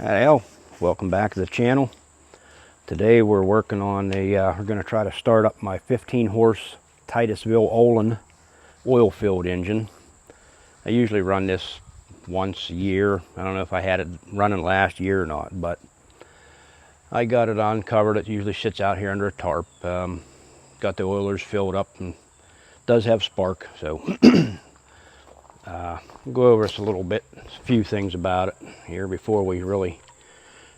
Al, welcome back to the channel. Today we're working on we're going to try to start up my 15 horse Titusville Olin oil filled engine. I usually run this once a year. I don't know if I had it running last year or not, but I got it uncovered. It usually sits out here under a tarp. Got the oilers filled up and does have spark, so we'll go over this a little bit, a few things about it here before we really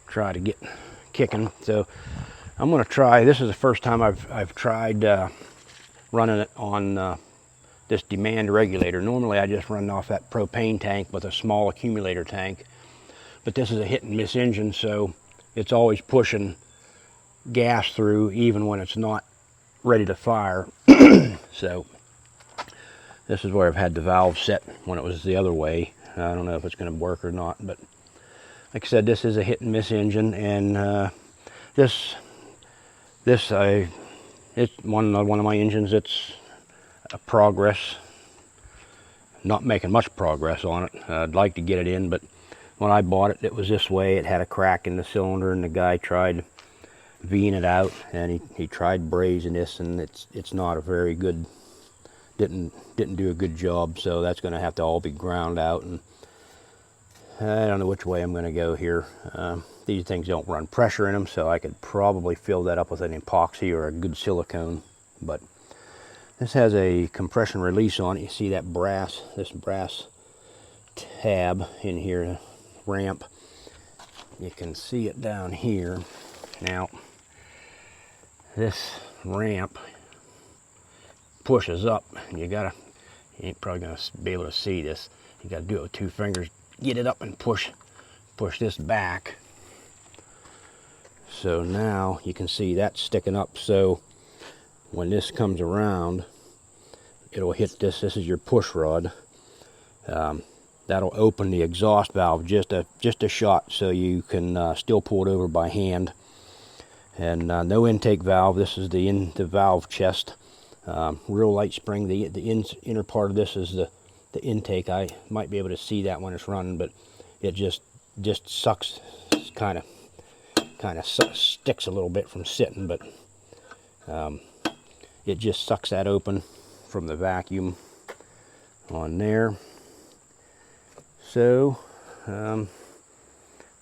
try to get kicking. So I'm going to try, this is the first time I've tried running it on this demand regulator. Normally I just run off that propane tank with a small accumulator tank, but this is a hit and miss engine, so it's always pushing gas through even when it's not ready to fire. So this is where I've had the valve set when it was the other way. I don't know if it's going to work or not, but like I said, this is a hit and miss engine, and it's one of my engines. It's a progress. Not making much progress on it. I'd like to get it in, but when I bought it, it was this way. It had a crack in the cylinder, and the guy tried V'ing it out, and he tried brazing this, and it's not a very good. Didn't do a good job. So that's going to have to all be ground out, and I don't know which way I'm going to go here. These things don't run pressure in them, so I could probably fill that up with an epoxy or a good silicone. But this has a compression release on it. You see that this brass tab in here, ramp. You can see it down here. Now, this ramp pushes up, and you ain't probably gonna be able to see this. You gotta do it with 2 fingers. Get it up and push this back. So now you can see that's sticking up. So when this comes around, it'll hit this. This is your push rod. That'll open the exhaust valve just a shot, so you can still pull it over by hand. And no intake valve. This is the valve chest. Real light spring. The inner part of this is the intake. I might be able to see that when it's running, but it just sucks. Kind of sticks a little bit from sitting, but it just sucks that open from the vacuum on there. So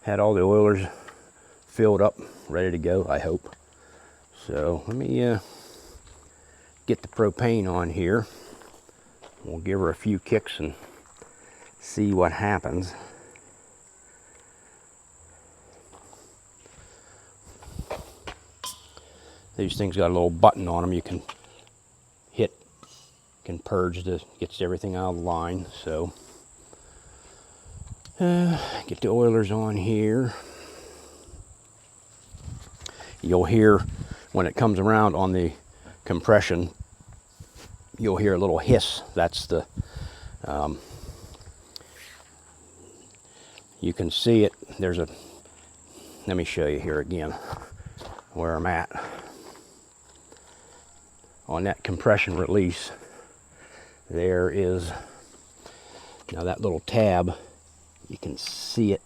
had all the oilers filled up, ready to go, I hope. So let me get the propane on here. We'll give her a few kicks and see what happens. These things got a little button on them. You can purge this, gets everything out of the line. So get the oilers on here. You'll hear when it comes around on the compression, you'll hear a little hiss. That's the you can see it. Let me show you here again where I'm at on that compression release. There is now that little tab. You can see it.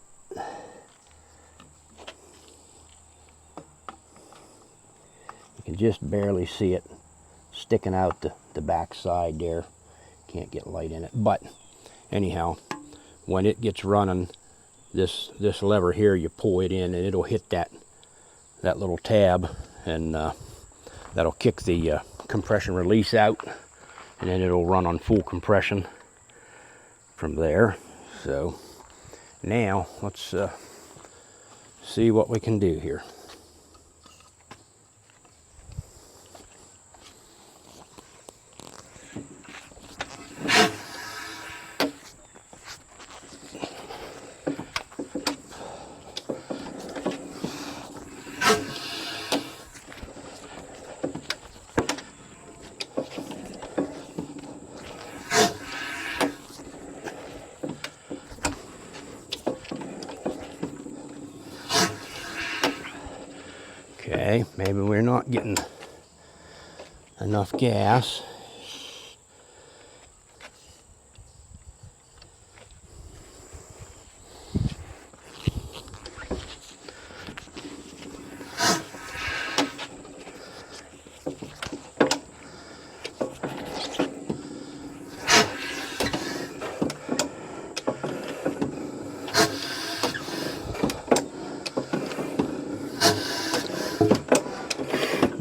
You can just barely see it sticking out the back side there. Can't get light in it, but anyhow, when it gets running, this lever here, you pull it in and it'll hit that little tab, and that'll kick the compression release out, and then it'll run on full compression from there. So now let's see what we can do here. Okay, maybe we're not getting enough gas.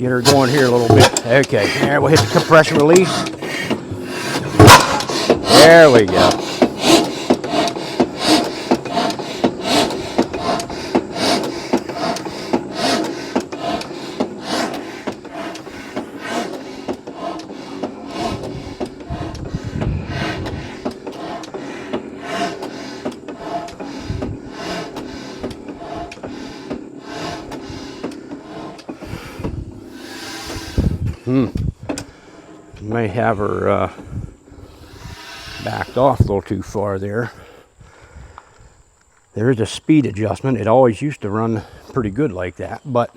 Get her going here a little bit. Okay, there, we'll hit the compression release. There we go. May have her backed off a little too far there. There is a speed adjustment. It always used to run pretty good like that, but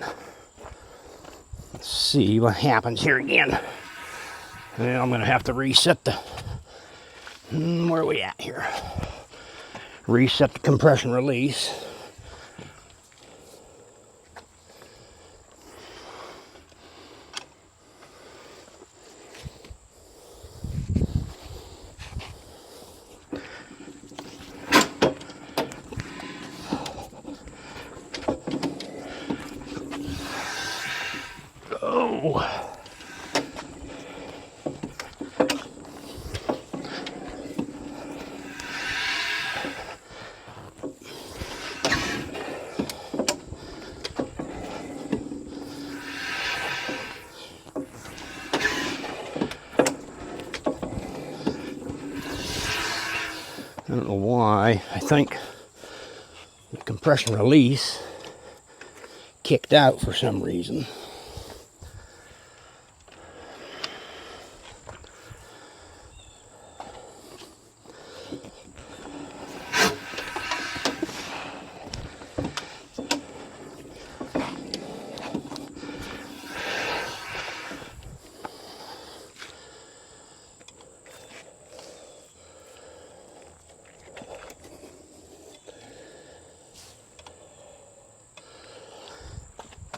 let's see what happens here again. Well, I'm gonna have to reset the, where are we at here? Reset the compression release. I don't know why. I think the compression release kicked out for some reason.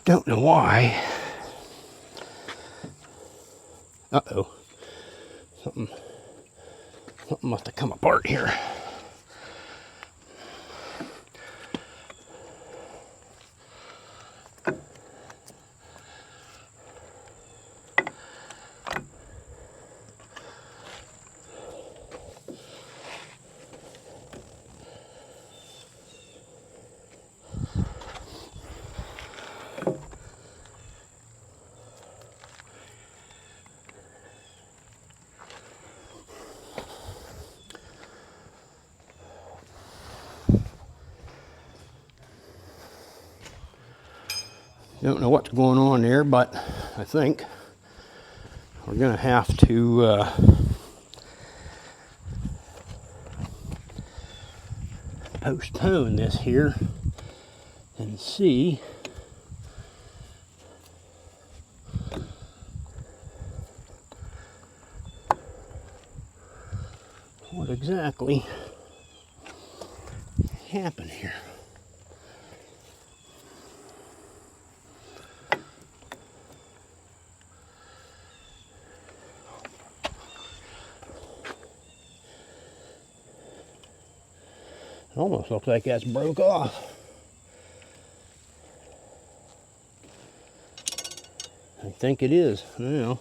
Don't know why. Uh-oh. Something must have come apart here. Don't know what's going on there, but I think we're going to have to postpone this here and see what exactly happened here. Almost looks like that's broke off. I think it is now.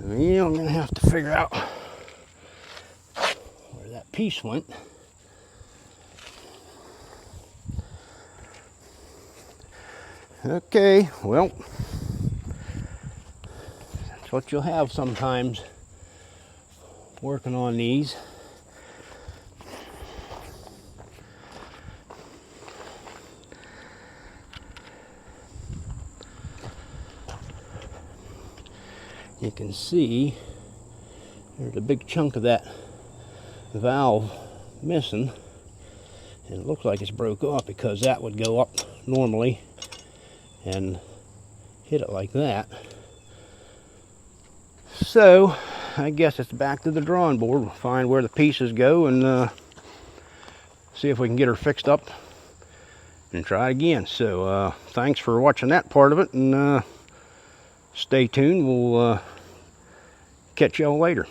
Yeah, I'm gonna have to figure out where that piece went. Okay, well, that's what you'll have sometimes working on these. You can see there's a big chunk of that valve missing, and it looks like it's broke off because that would go up normally and hit it like that. So I guess it's back to the drawing board. We'll find where the pieces go and see if we can get her fixed up and try again. So thanks for watching that part of it, and stay tuned. We'll catch y'all later.